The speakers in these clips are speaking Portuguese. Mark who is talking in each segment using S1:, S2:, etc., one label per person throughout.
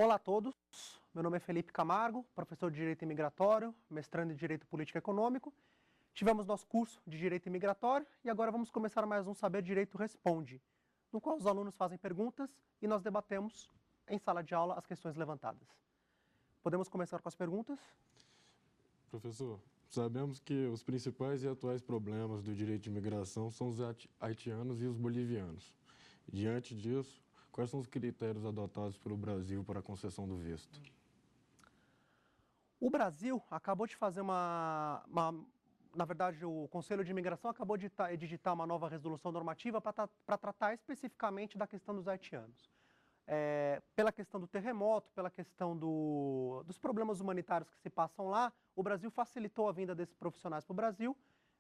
S1: Olá a todos, meu nome é Felipe Camargo, professor de Direito Imigratório, mestrando em Direito Político e Econômico. Tivemos nosso curso de Direito Imigratório e agora vamos começar mais um Saber Direito Responde, no qual os alunos fazem perguntas e nós debatemos em sala de aula as questões levantadas. Podemos começar com as perguntas?
S2: Professor, sabemos que os principais e atuais problemas do direito de imigração são os haitianos e os bolivianos. Diante disso, quais são os critérios adotados pelo Brasil para a concessão do visto?
S1: O Brasil acabou de fazer na verdade, o Conselho de Imigração acabou de editar uma nova resolução normativa para tratar especificamente da questão dos haitianos. Pela questão do terremoto, pela questão dos problemas humanitários que se passam lá, o Brasil facilitou a vinda desses profissionais para o Brasil.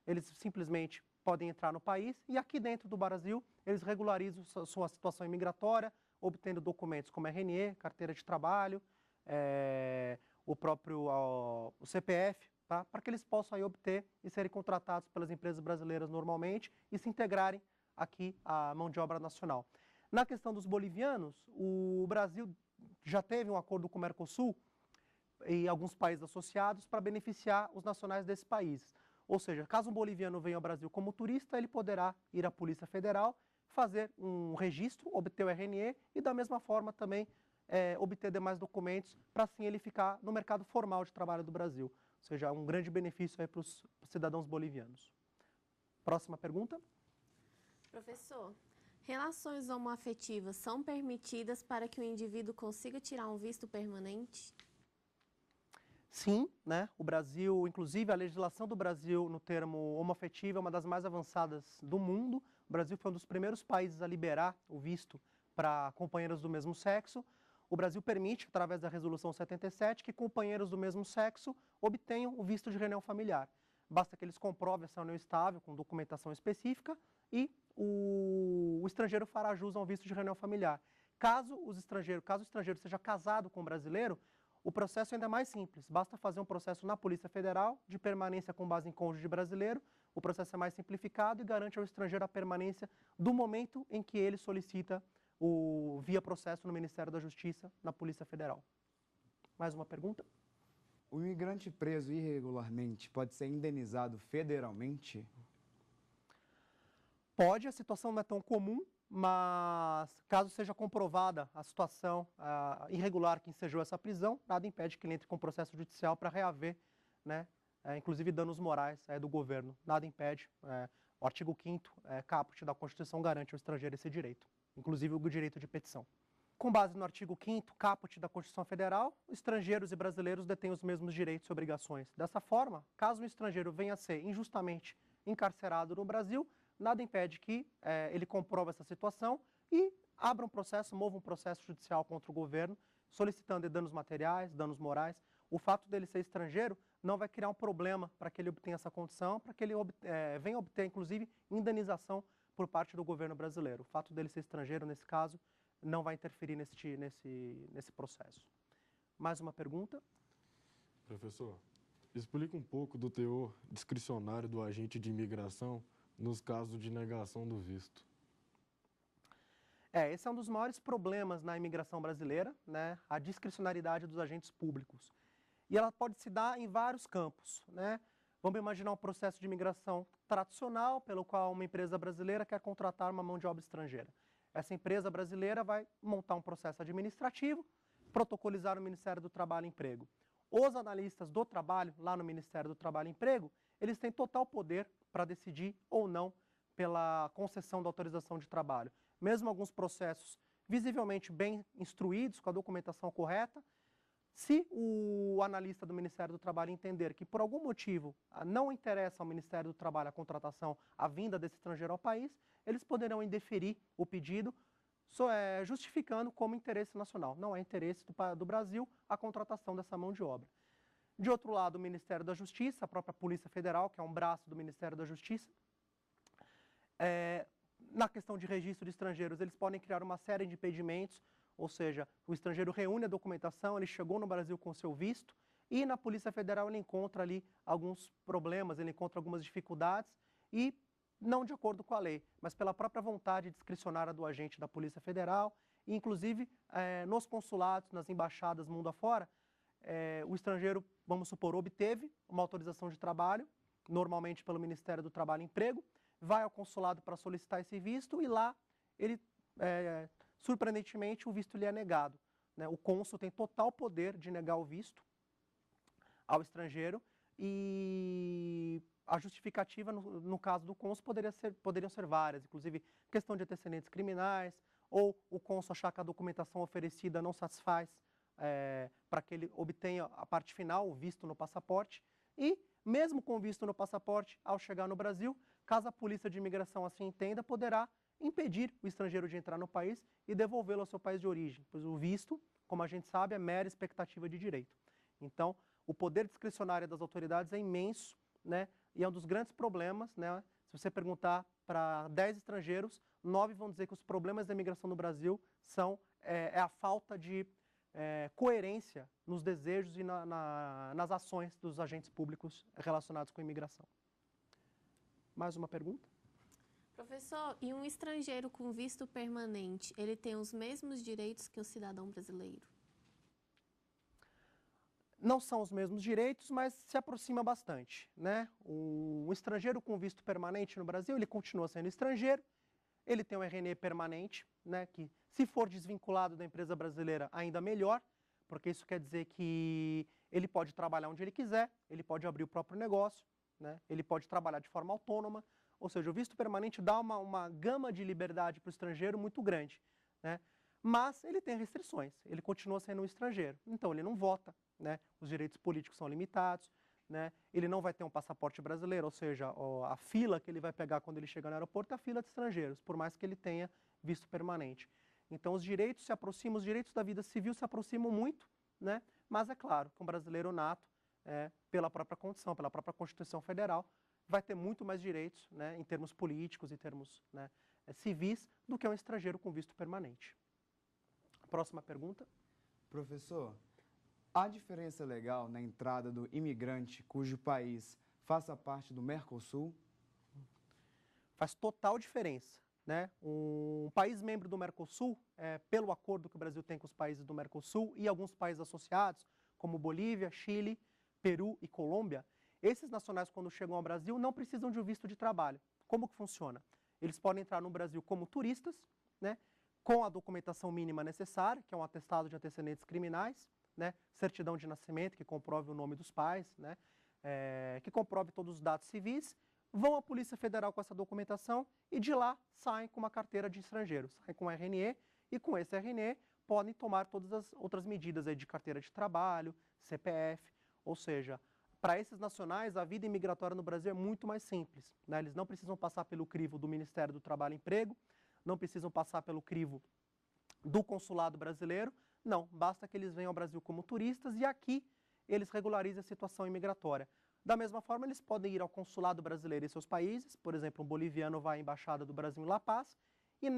S1: Eles simplesmente podem entrar no país e aqui dentro do Brasil eles regularizam sua situação imigratória, obtendo documentos como RNE, carteira de trabalho, o próprio o CPF, tá? Para que eles possam aí obter e serem contratados pelas empresas brasileiras normalmente e se integrarem aqui à mão de obra nacional. Na questão dos bolivianos, o Brasil já teve um acordo com o Mercosul e alguns países associados para beneficiar os nacionais desses países. Ou seja, caso um boliviano venha ao Brasil como turista, ele poderá ir à Polícia Federal, fazer um registro, obter o RNE e da mesma forma também obter demais documentos para assim ele ficar no mercado formal de trabalho do Brasil. Ou seja, um grande benefício aí para os cidadãos bolivianos. Próxima pergunta.
S3: Professor, relações homoafetivas são permitidas para que o indivíduo consiga tirar um visto permanente?
S1: Sim, né? O Brasil, inclusive a legislação do Brasil no termo homoafetivo é uma das mais avançadas do mundo. O Brasil foi um dos primeiros países a liberar o visto para companheiros do mesmo sexo. O Brasil permite, através da Resolução 77, que companheiros do mesmo sexo obtenham o visto de reunião familiar. Basta que eles comprovem essa união estável com documentação específica e o estrangeiro fará jus a um visto de reunião familiar. Caso o estrangeiro seja casado com um brasileiro, o processo é ainda mais simples. Basta fazer um processo na Polícia Federal de permanência com base em cônjuge brasileiro. O processo é mais simplificado e garante ao estrangeiro a permanência do momento em que ele solicita via processo no Ministério da Justiça, na Polícia Federal. Mais uma pergunta?
S4: O imigrante preso irregularmente pode ser indenizado federalmente?
S1: Pode, a situação não é tão comum, mas caso seja comprovada a situação irregular que ensejou essa prisão, nada impede que ele entre com processo judicial para reaver, né, inclusive danos morais do governo. Nada impede. O artigo 5º caput da Constituição garante ao estrangeiro esse direito, inclusive o direito de petição. Com base no artigo 5º caput da Constituição Federal, estrangeiros e brasileiros detêm os mesmos direitos e obrigações. Dessa forma, caso um estrangeiro venha a ser injustamente encarcerado no Brasil, nada impede que ele comprove essa situação e abra um processo, mova um processo judicial contra o governo, solicitando danos materiais, danos morais. O fato dele ser estrangeiro não vai criar um problema para que ele obtenha essa condição, para que ele venha obter, inclusive, indenização por parte do governo brasileiro. O fato dele ser estrangeiro, nesse caso, não vai interferir nesse processo. Mais uma pergunta?
S2: Professor, explica um pouco do teor discricionário do agente de imigração nos casos de negação do visto.
S1: Esse é um dos maiores problemas na imigração brasileira, né? A discricionariedade dos agentes públicos. E ela pode se dar em vários campos, né? Vamos imaginar um processo de imigração tradicional, pelo qual uma empresa brasileira quer contratar uma mão de obra estrangeira. Essa empresa brasileira vai montar um processo administrativo, protocolizar no Ministério do Trabalho e Emprego. Os analistas do trabalho, lá no Ministério do Trabalho e Emprego, eles têm total poder para decidir ou não pela concessão da autorização de trabalho. Mesmo alguns processos visivelmente bem instruídos, com a documentação correta, se o analista do Ministério do Trabalho entender que por algum motivo não interessa ao Ministério do Trabalho a contratação, a vinda desse estrangeiro ao país, eles poderão indeferir o pedido, justificando como interesse nacional. Não é interesse do Brasil a contratação dessa mão de obra. De outro lado, o Ministério da Justiça, a própria Polícia Federal, que é um braço do Ministério da Justiça, na questão de registro de estrangeiros, eles podem criar uma série de impedimentos, ou seja, o estrangeiro reúne a documentação, ele chegou no Brasil com seu visto, e na Polícia Federal ele encontra ali alguns problemas, ele encontra algumas dificuldades, e não de acordo com a lei, mas pela própria vontade discricionária do agente da Polícia Federal, e inclusive nos consulados, nas embaixadas mundo afora, o estrangeiro, vamos supor, obteve uma autorização de trabalho, normalmente pelo Ministério do Trabalho e Emprego, vai ao consulado para solicitar esse visto e lá ele, surpreendentemente, o visto lhe é negado, né? O cônsul tem total poder de negar o visto ao estrangeiro e a justificativa, no caso do cônsul, poderiam ser várias, inclusive questão de antecedentes criminais, ou o cônsul achar que a documentação oferecida não satisfaz para que ele obtenha a parte final, o visto no passaporte, e mesmo com o visto no passaporte, ao chegar no Brasil, caso a polícia de imigração assim entenda, poderá impedir o estrangeiro de entrar no país e devolvê-lo ao seu país de origem, pois o visto, como a gente sabe, é mera expectativa de direito. Então, o poder discricionário das autoridades é imenso, né? E é um dos grandes problemas, né? Se você perguntar para 10 estrangeiros, 9 vão dizer que os problemas da imigração no Brasil são a falta de coerência nos desejos e nas ações dos agentes públicos relacionados com a imigração. Mais uma pergunta?
S3: Professor, e um estrangeiro com visto permanente, ele tem os mesmos direitos que o cidadão brasileiro?
S1: Não são os mesmos direitos, mas se aproxima bastante, né? Um estrangeiro com visto permanente no Brasil, ele continua sendo estrangeiro, ele tem um RNE permanente, né, que se for desvinculado da empresa brasileira, ainda melhor, porque isso quer dizer que ele pode trabalhar onde ele quiser, ele pode abrir o próprio negócio, né, ele pode trabalhar de forma autônoma, ou seja, o visto permanente dá uma gama de liberdade para o estrangeiro muito grande, né? Mas ele tem restrições, ele continua sendo um estrangeiro, então ele não vota, né? Os direitos políticos são limitados, né? Ele não vai ter um passaporte brasileiro, ou seja, a fila que ele vai pegar quando ele chegar no aeroporto é a fila de estrangeiros, por mais que ele tenha visto permanente. Então os direitos se aproximam, os direitos da vida civil se aproximam muito, né? Mas é claro que um brasileiro nato, pela própria condição, pela própria Constituição Federal, vai ter muito mais direitos, né, em termos políticos, em termos, né, civis, do que um estrangeiro com visto permanente. Próxima pergunta.
S4: Professor, há diferença legal na entrada do imigrante cujo país faça parte do Mercosul?
S1: Faz total diferença, né? Um país membro do Mercosul, pelo acordo que o Brasil tem com os países do Mercosul e alguns países associados, como Bolívia, Chile, Peru e Colômbia, esses nacionais, quando chegam ao Brasil, não precisam de um visto de trabalho. Como que funciona? Eles podem entrar no Brasil como turistas, né, com a documentação mínima necessária, que é um atestado de antecedentes criminais, né, certidão de nascimento, que comprove o nome dos pais, né, que comprove todos os dados civis, vão à Polícia Federal com essa documentação e de lá saem com uma carteira de estrangeiro, saem com RNE e com esse RNE podem tomar todas as outras medidas aí de carteira de trabalho, CPF, ou seja, para esses nacionais, a vida imigratória no Brasil é muito mais simples, né? Eles não precisam passar pelo crivo do Ministério do Trabalho e Emprego, não precisam passar pelo crivo do consulado brasileiro, não, basta que eles venham ao Brasil como turistas e aqui eles regularizem a situação imigratória. Da mesma forma, eles podem ir ao consulado brasileiro em seus países, por exemplo, um boliviano vai à Embaixada do Brasil em La Paz e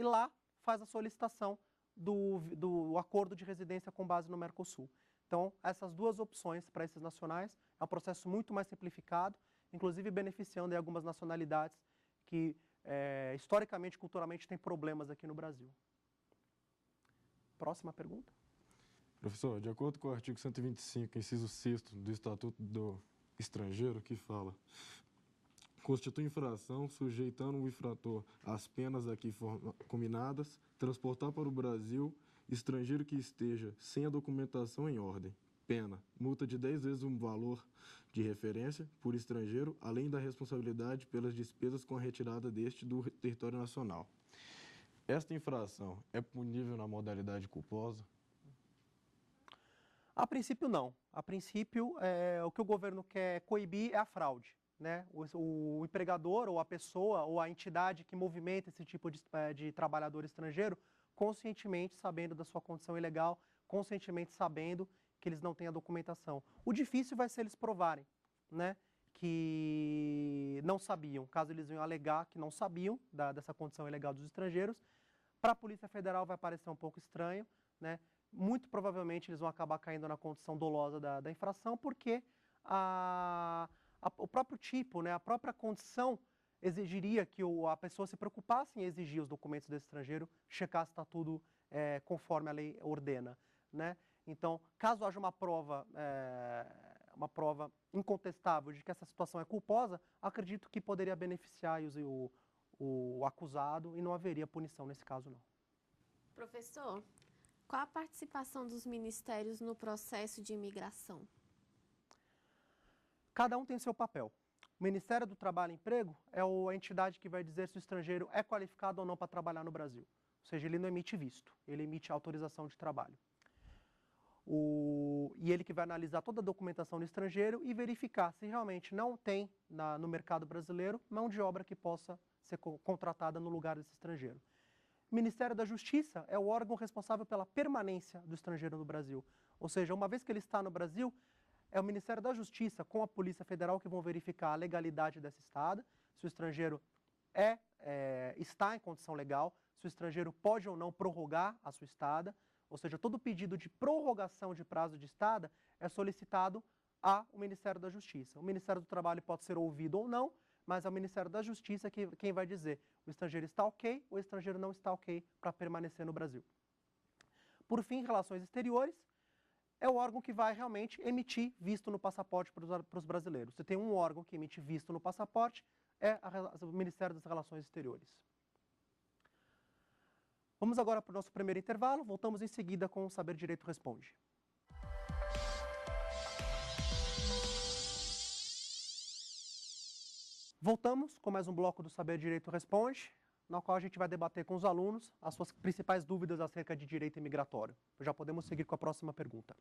S1: lá faz a solicitação do acordo de residência com base no Mercosul. Então, essas duas opções para esses nacionais é um processo muito mais simplificado, inclusive beneficiando algumas nacionalidades que historicamente, culturalmente, têm problemas aqui no Brasil. Próxima pergunta.
S2: Professor, de acordo com o artigo 125, inciso 6º do Estatuto do Estrangeiro, que fala: constitui infração, sujeitando o infrator às penas aqui combinadas, transportar para o Brasil estrangeiro que esteja sem a documentação em ordem. Pena, multa de 10 vezes o valor de referência por estrangeiro, além da responsabilidade pelas despesas com a retirada deste do território nacional. Esta infração é punível na modalidade culposa?
S1: A princípio, não. A princípio, o que o governo quer coibir é a fraude, né? O empregador ou a pessoa ou a entidade que movimenta esse tipo de trabalhador estrangeiro, conscientemente sabendo da sua condição ilegal, conscientemente sabendo que eles não têm a documentação. O difícil vai ser eles provarem, né, que não sabiam. Caso eles venham alegar que não sabiam dessa condição ilegal dos estrangeiros, para a Polícia Federal vai parecer um pouco estranho, né? Muito provavelmente eles vão acabar caindo na condição dolosa da infração, porque o próprio tipo, né, a própria condição exigiria que a pessoa se preocupasse em exigir os documentos desse estrangeiro, checar se está tudo conforme a lei ordena, né? Então, caso haja uma prova incontestável de que essa situação é culposa, acredito que poderia beneficiar o acusado e não haveria punição nesse caso, não.
S3: Professor, qual a participação dos ministérios no processo de imigração?
S1: Cada um tem seu papel. O Ministério do Trabalho e Emprego é a entidade que vai dizer se o estrangeiro é qualificado ou não para trabalhar no Brasil. Ou seja, ele não emite visto, ele emite autorização de trabalho. E ele que vai analisar toda a documentação do estrangeiro e verificar se realmente não tem no mercado brasileiro mão de obra que possa ser contratada no lugar desse estrangeiro. O Ministério da Justiça é o órgão responsável pela permanência do estrangeiro no Brasil. Ou seja, uma vez que ele está no Brasil, é o Ministério da Justiça com a Polícia Federal que vão verificar a legalidade dessa estada, se o estrangeiro está em condição legal, se o estrangeiro pode ou não prorrogar a sua estada. Ou seja, todo pedido de prorrogação de prazo de estada é solicitado ao Ministério da Justiça. O Ministério do Trabalho pode ser ouvido ou não, mas é o Ministério da Justiça quem vai dizer o estrangeiro está ok ou o estrangeiro não está ok para permanecer no Brasil. Por fim, Relações Exteriores é o órgão que vai realmente emitir visto no passaporte para os brasileiros. Se tem um órgão que emite visto no passaporte, é o Ministério das Relações Exteriores. Vamos agora para o nosso primeiro intervalo, voltamos em seguida com o Saber Direito Responde. Voltamos com mais um bloco do Saber Direito Responde, no qual a gente vai debater com os alunos as suas principais dúvidas acerca de direito imigratório. Já podemos seguir com a próxima pergunta.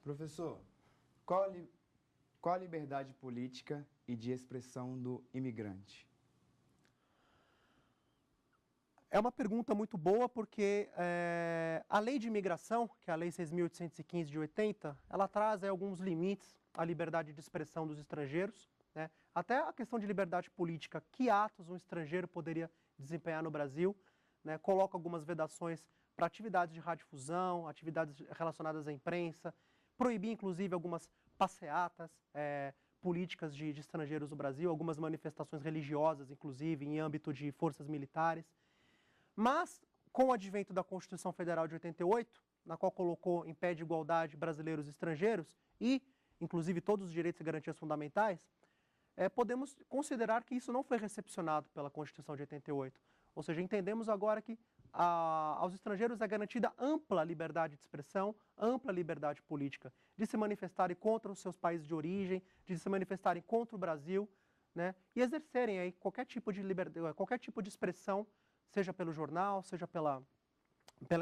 S4: Professor, qual a liberdade política e de expressão do imigrante?
S1: É uma pergunta muito boa porque a lei de imigração, que é a Lei 6.815 de 80, ela traz alguns limites à liberdade de expressão dos estrangeiros, né? Até a questão de liberdade política, que atos um estrangeiro poderia desempenhar no Brasil, né? Coloca algumas vedações para atividades de radiodifusão, atividades relacionadas à imprensa, proibir inclusive algumas passeatas políticas de estrangeiros no Brasil, algumas manifestações religiosas, inclusive, em âmbito de forças militares. Mas, com o advento da Constituição Federal de 88, na qual colocou em pé de igualdade brasileiros e estrangeiros e, inclusive, todos os direitos e garantias fundamentais, podemos considerar que isso não foi recepcionado pela Constituição de 88. Ou seja, entendemos agora que aos estrangeiros é garantida ampla liberdade de expressão, ampla liberdade política, de se manifestarem contra os seus países de origem, de se manifestarem contra o Brasil, né, e exercerem aí qualquer tipo de liberdade, qualquer tipo de expressão, seja pelo jornal, seja pela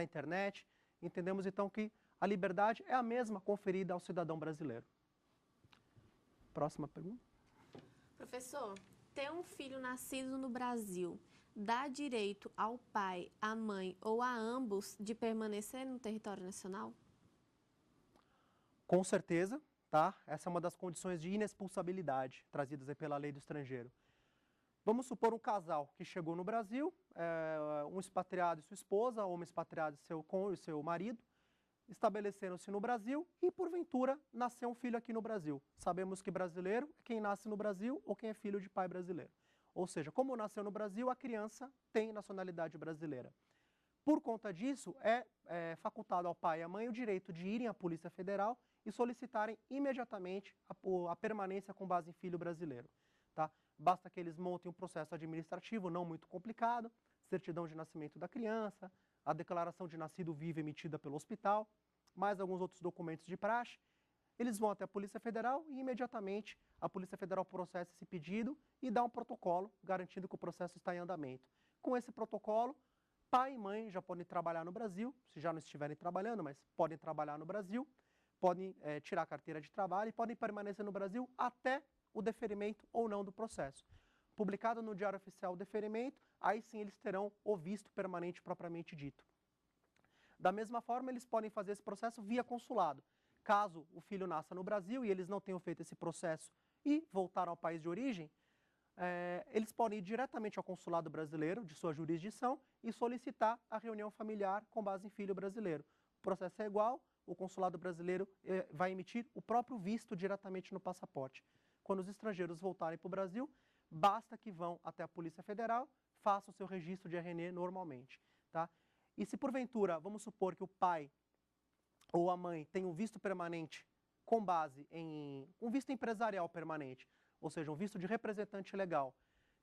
S1: internet. Entendemos, então, que a liberdade é a mesma conferida ao cidadão brasileiro. Próxima pergunta.
S3: Professor, ter um filho nascido no Brasil dá direito ao pai, à mãe ou a ambos de permanecer no território nacional?
S1: Com certeza, tá? Essa é uma das condições de inexpulsabilidade trazidas aí pela lei do estrangeiro. Vamos supor um casal que chegou no Brasil, um expatriado e sua esposa, ou uma expatriada e seu marido, estabeleceram-se no Brasil e, porventura, nasceu um filho aqui no Brasil. Sabemos que brasileiro é quem nasce no Brasil ou quem é filho de pai brasileiro. Ou seja, como nasceu no Brasil, a criança tem nacionalidade brasileira. Por conta disso, é facultado ao pai e à mãe o direito de irem à Polícia Federal e solicitarem imediatamente a permanência com base em filho brasileiro. Tá? Basta que eles montem um processo administrativo não muito complicado, certidão de nascimento da criança, a declaração de nascido vivo emitida pelo hospital, mais alguns outros documentos de praxe. Eles vão até a Polícia Federal e imediatamente a Polícia Federal processa esse pedido e dá um protocolo garantindo que o processo está em andamento. Com esse protocolo, pai e mãe já podem trabalhar no Brasil, se já não estiverem trabalhando, mas podem trabalhar no Brasil, podem tirar a carteira de trabalho e podem permanecer no Brasil até o deferimento ou não do processo. Publicado no Diário Oficial o deferimento, aí sim eles terão o visto permanente propriamente dito. Da mesma forma, eles podem fazer esse processo via consulado. Caso o filho nasça no Brasil e eles não tenham feito esse processo e voltaram ao país de origem, eles podem ir diretamente ao consulado brasileiro de sua jurisdição e solicitar a reunião familiar com base em filho brasileiro. O processo é igual, o consulado brasileiro vai emitir o próprio visto diretamente no passaporte. Quando os estrangeiros voltarem para o Brasil, basta que vão até a Polícia Federal, façam o seu registro de RN normalmente. Tá? E se porventura, vamos supor que o pai ou a mãe tem um visto permanente com base em um visto empresarial permanente, ou seja, um visto de representante legal,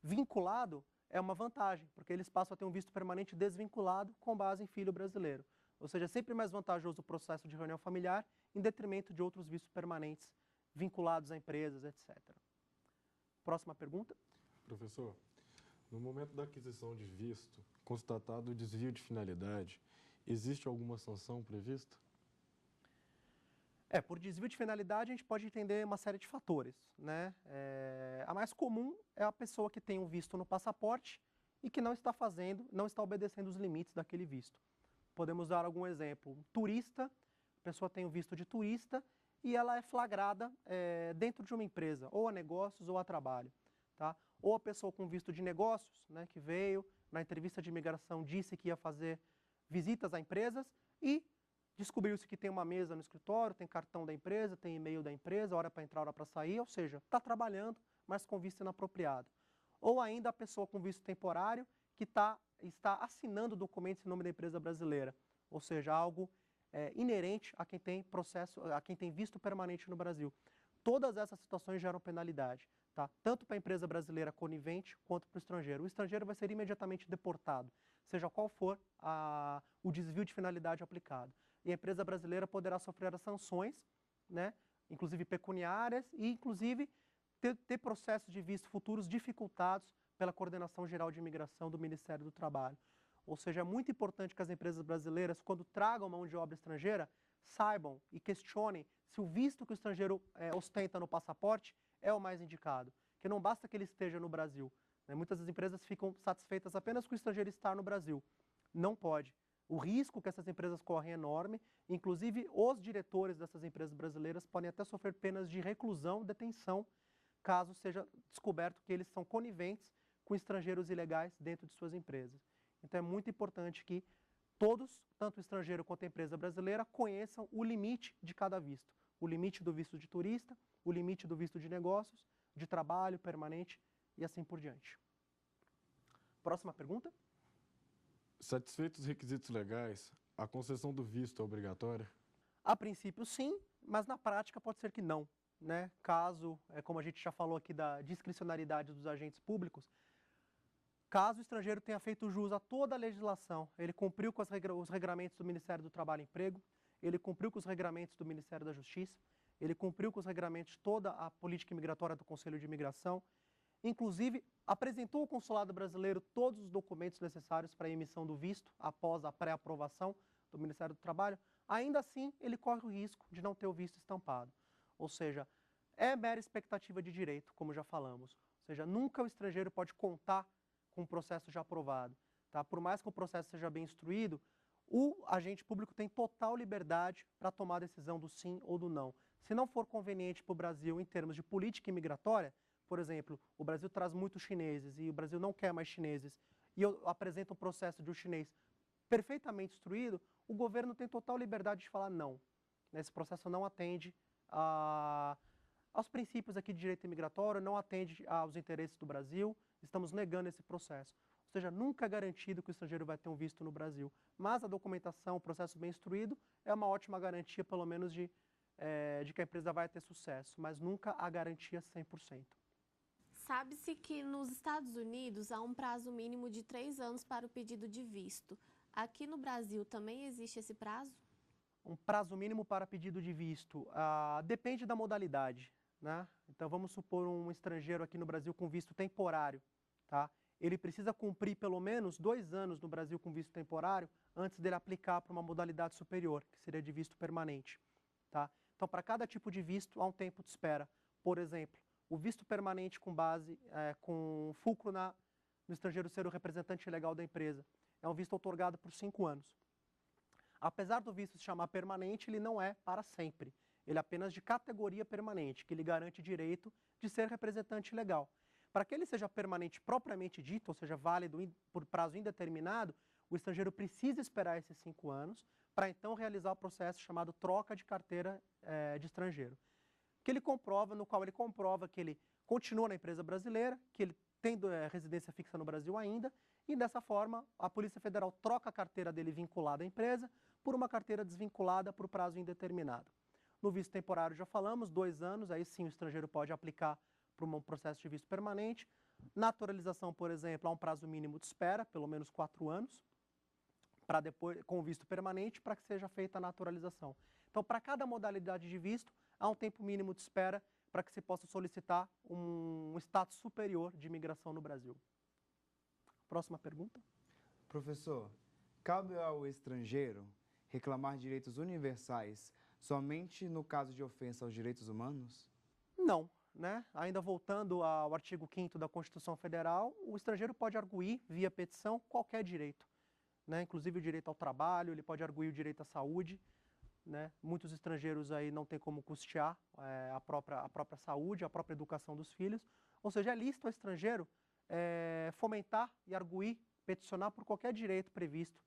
S1: vinculado, é uma vantagem, porque eles passam a ter um visto permanente desvinculado com base em filho brasileiro. Ou seja, é sempre mais vantajoso o processo de reunião familiar em detrimento de outros vistos permanentes vinculados a empresas, etc. Próxima pergunta.
S2: Professor, no momento da aquisição de visto, constatado o desvio de finalidade, existe alguma sanção prevista?
S1: Por desvio de finalidade a gente pode entender uma série de fatores, né? A mais comum é a pessoa que tem um visto no passaporte e que não está obedecendo os limites daquele visto. Podemos dar algum exemplo. Um turista, a pessoa tem um visto de turista e ela é flagrada dentro de uma empresa, ou a negócios ou a trabalho, tá? Ou a pessoa com visto de negócios, né, que veio na entrevista de imigração, disse que ia fazer visitas a empresas e descobriu-se que tem uma mesa no escritório, tem cartão da empresa, tem e-mail da empresa, hora para entrar, hora para sair, ou seja, está trabalhando, mas com visto inapropriado. Ou ainda a pessoa com visto temporário que está assinando documentos em nome da empresa brasileira, ou seja, algo inerente a quem tem visto permanente no Brasil. Todas essas situações geram penalidade, tá? Tanto para a empresa brasileira conivente quanto para o estrangeiro. O estrangeiro vai ser imediatamente deportado, seja qual for o desvio de finalidade aplicado. E a empresa brasileira poderá sofrer as sanções, né, inclusive pecuniárias, e inclusive ter processos de visto futuros dificultados pela Coordenação Geral de Imigração do Ministério do Trabalho. Ou seja, é muito importante que as empresas brasileiras, quando tragam mão de obra estrangeira, saibam e questionem se o visto que o estrangeiro ostenta no passaporte é o mais indicado. Que não basta que ele esteja no Brasil, né? Muitas das empresas ficam satisfeitas apenas com o estrangeiro estar no Brasil. Não pode. O risco que essas empresas correm é enorme, inclusive os diretores dessas empresas brasileiras podem até sofrer penas de reclusão, detenção, caso seja descoberto que eles são coniventes com estrangeiros ilegais dentro de suas empresas. Então é muito importante que todos, tanto o estrangeiro quanto a empresa brasileira, conheçam o limite de cada visto. O limite do visto de turista, o limite do visto de negócios, de trabalho permanente e assim por diante. Próxima pergunta.
S2: Satisfeitos os requisitos legais, a concessão do visto é obrigatória?
S1: A princípio, sim, mas na prática pode ser que não, né? Caso, como a gente já falou aqui da discricionariedade dos agentes públicos, caso o estrangeiro tenha feito jus a toda a legislação, ele cumpriu com os regramentos do Ministério do Trabalho e Emprego, ele cumpriu com os regramentos do Ministério da Justiça, ele cumpriu com os regramentos de toda a política imigratória do Conselho de Imigração, inclusive apresentou ao consulado brasileiro todos os documentos necessários para a emissão do visto após a pré-aprovação do Ministério do Trabalho, ainda assim ele corre o risco de não ter o visto estampado. Ou seja, é mera expectativa de direito, como já falamos. Ou seja, nunca o estrangeiro pode contar com o processo já aprovado, tá? Por mais que o processo seja bem instruído, o agente público tem total liberdade para tomar a decisão do sim ou do não. Se não for conveniente para o Brasil em termos de política imigratória, por exemplo, o Brasil traz muitos chineses e o Brasil não quer mais chineses, e eu apresento um processo de um chinês perfeitamente instruído, o governo tem total liberdade de falar não. Esse processo não atende aos princípios aqui de direito imigratório, não atende aos interesses do Brasil, estamos negando esse processo. Ou seja, nunca é garantido que o estrangeiro vai ter um visto no Brasil, mas a documentação, o processo bem instruído, é uma ótima garantia, pelo menos, de que a empresa vai ter sucesso, mas nunca a garantia 100%.
S3: Sabe-se que nos Estados Unidos há um prazo mínimo de 3 anos para o pedido de visto. Aqui no Brasil também existe esse prazo?
S1: Um prazo mínimo para pedido de visto depende da modalidade, né? Então vamos supor um estrangeiro aqui no Brasil com visto temporário, tá? Ele precisa cumprir pelo menos 2 anos no Brasil com visto temporário antes dele aplicar para uma modalidade superior, que seria de visto permanente, tá? Então para cada tipo de visto há um tempo de espera. Por exemplo, o visto permanente com base, com fulcro no estrangeiro ser o representante legal da empresa, é um visto outorgado por 5 anos. Apesar do visto se chamar permanente, ele não é para sempre. Ele é apenas de categoria permanente, que lhe garante direito de ser representante legal. Para que ele seja permanente propriamente dito, ou seja, válido por prazo indeterminado, o estrangeiro precisa esperar esses 5 anos para então realizar o processo chamado troca de carteira de estrangeiro. No qual ele comprova que ele continua na empresa brasileira, que ele tem residência fixa no Brasil ainda e dessa forma a Polícia Federal troca a carteira dele vinculada à empresa por uma carteira desvinculada por prazo indeterminado. No visto temporário já falamos, 2 anos, aí sim o estrangeiro pode aplicar para um processo de visto permanente. Naturalização, por exemplo, há um prazo mínimo de espera, pelo menos 4 anos, para depois, com visto permanente, para que seja feita a naturalização. Então, para cada modalidade de visto, há um tempo mínimo de espera para que se possa solicitar um status superior de imigração no Brasil. Próxima pergunta.
S4: Professor, cabe ao estrangeiro reclamar direitos universais somente no caso de ofensa aos direitos humanos?
S1: Não, né? Ainda voltando ao artigo 5º da Constituição Federal, o estrangeiro pode arguir, via petição, qualquer direito, né? Inclusive o direito ao trabalho, ele pode arguir o direito à saúde, né? Muitos estrangeiros aí não têm como custear a própria saúde, a própria educação dos filhos, ou seja, é lícito ao estrangeiro fomentar e arguir, peticionar por qualquer direito previsto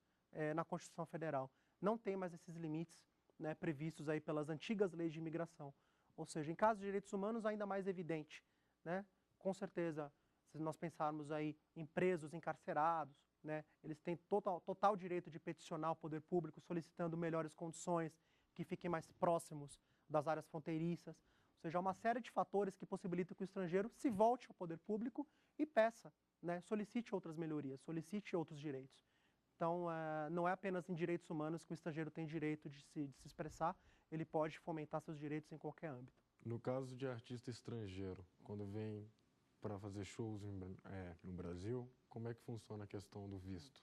S1: na Constituição Federal. Não tem mais esses limites, né, previstos aí pelas antigas leis de imigração. Ou seja, em caso de direitos humanos, ainda mais evidente, né? Com certeza, se nós pensarmos aí em presos encarcerados, né, eles têm total direito de peticionar o poder público solicitando melhores condições, que fiquem mais próximos das áreas fronteiriças. Ou seja, há uma série de fatores que possibilitam que o estrangeiro se volte ao poder público e peça, né, solicite outras melhorias, solicite outros direitos. Então, não é apenas em direitos humanos que o estrangeiro tem direito de se expressar, ele pode fomentar seus direitos em qualquer âmbito.
S2: No caso de artista estrangeiro, quando vem para fazer shows no Brasil, como é que funciona a questão do visto?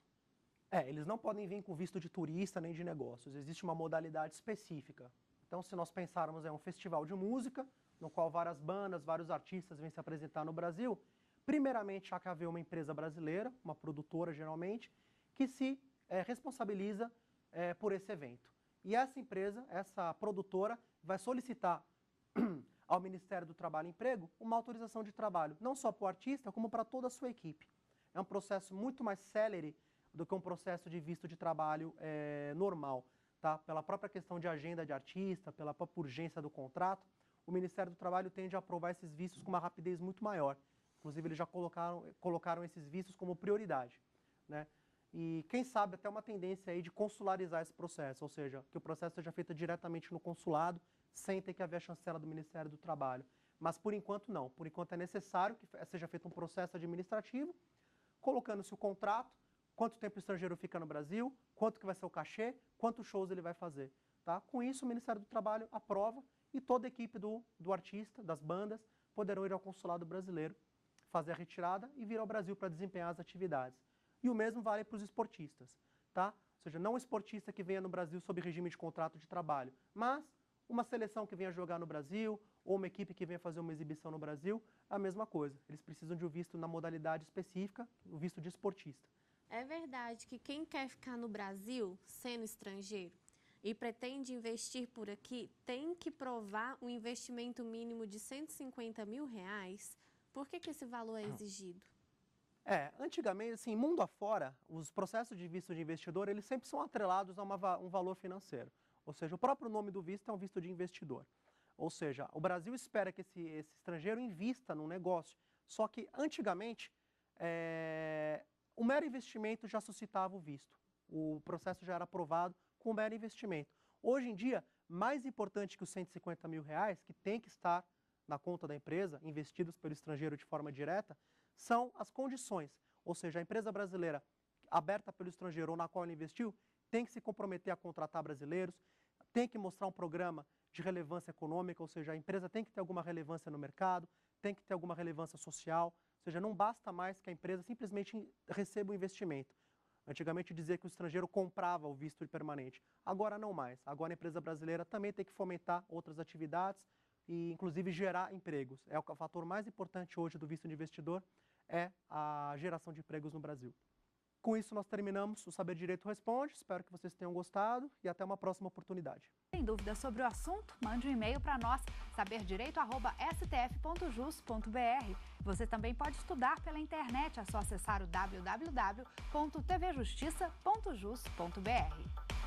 S1: Eles não podem vir com visto de turista nem de negócios, existe uma modalidade específica. Então, se nós pensarmos em um festival de música, no qual várias bandas, vários artistas vêm se apresentar no Brasil, primeiramente há que haver uma empresa brasileira, uma produtora geralmente, que se responsabiliza por esse evento. E essa empresa, essa produtora, vai solicitar ao Ministério do Trabalho e Emprego uma autorização de trabalho, não só para o artista, como para toda a sua equipe. É um processo muito mais célere do que um processo de visto de trabalho normal, tá? Pela própria questão de agenda de artista, pela própria urgência do contrato, o Ministério do Trabalho tende a aprovar esses vistos com uma rapidez muito maior. Inclusive, eles já colocaram esses vistos como prioridade, né? E quem sabe até uma tendência aí de consularizar esse processo, ou seja, que o processo seja feito diretamente no consulado, sem ter que haver a chancela do Ministério do Trabalho. Mas por enquanto não, por enquanto é necessário que seja feito um processo administrativo, colocando-se o contrato, quanto tempo o estrangeiro fica no Brasil, quanto que vai ser o cachê, quantos shows ele vai fazer. Tá? Com isso, o Ministério do Trabalho aprova e toda a equipe do artista, das bandas, poderão ir ao consulado brasileiro, fazer a retirada e vir ao Brasil para desempenhar as atividades. E o mesmo vale para os esportistas, tá? Ou seja, não um esportista que venha no Brasil sob regime de contrato de trabalho, mas uma seleção que venha jogar no Brasil ou uma equipe que venha fazer uma exibição no Brasil, a mesma coisa. Eles precisam de um visto na modalidade específica, o visto de esportista.
S3: É verdade que quem quer ficar no Brasil, sendo estrangeiro, e pretende investir por aqui, tem que provar um investimento mínimo de R$150 mil? Por que esse valor é exigido?
S1: Antigamente, assim, mundo afora, os processos de visto de investidor, eles sempre são atrelados a um valor financeiro. Ou seja, o próprio nome do visto é um visto de investidor. Ou seja, o Brasil espera que esse estrangeiro invista num negócio. Só que, antigamente, o mero investimento já suscitava o visto. O processo já era aprovado com o mero investimento. Hoje em dia, mais importante que os R$150 mil, que tem que estar na conta da empresa, investidos pelo estrangeiro de forma direta, são as condições, ou seja, a empresa brasileira aberta pelo estrangeiro ou na qual ele investiu, tem que se comprometer a contratar brasileiros, tem que mostrar um programa de relevância econômica, ou seja, a empresa tem que ter alguma relevância no mercado, tem que ter alguma relevância social, ou seja, não basta mais que a empresa simplesmente receba o investimento. Antigamente dizia que o estrangeiro comprava o visto permanente, agora não mais. Agora a empresa brasileira também tem que fomentar outras atividades e inclusive gerar empregos. É o fator mais importante hoje do visto de investidor, é a geração de empregos no Brasil. Com isso, nós terminamos o Saber Direito Responde. Espero que vocês tenham gostado e até uma próxima oportunidade.
S5: Tem dúvidas sobre o assunto? Mande um e-mail para nós, saberdireito@stf.jus.br. Você também pode estudar pela internet, é só acessar o www.tvjustiça.jus.br.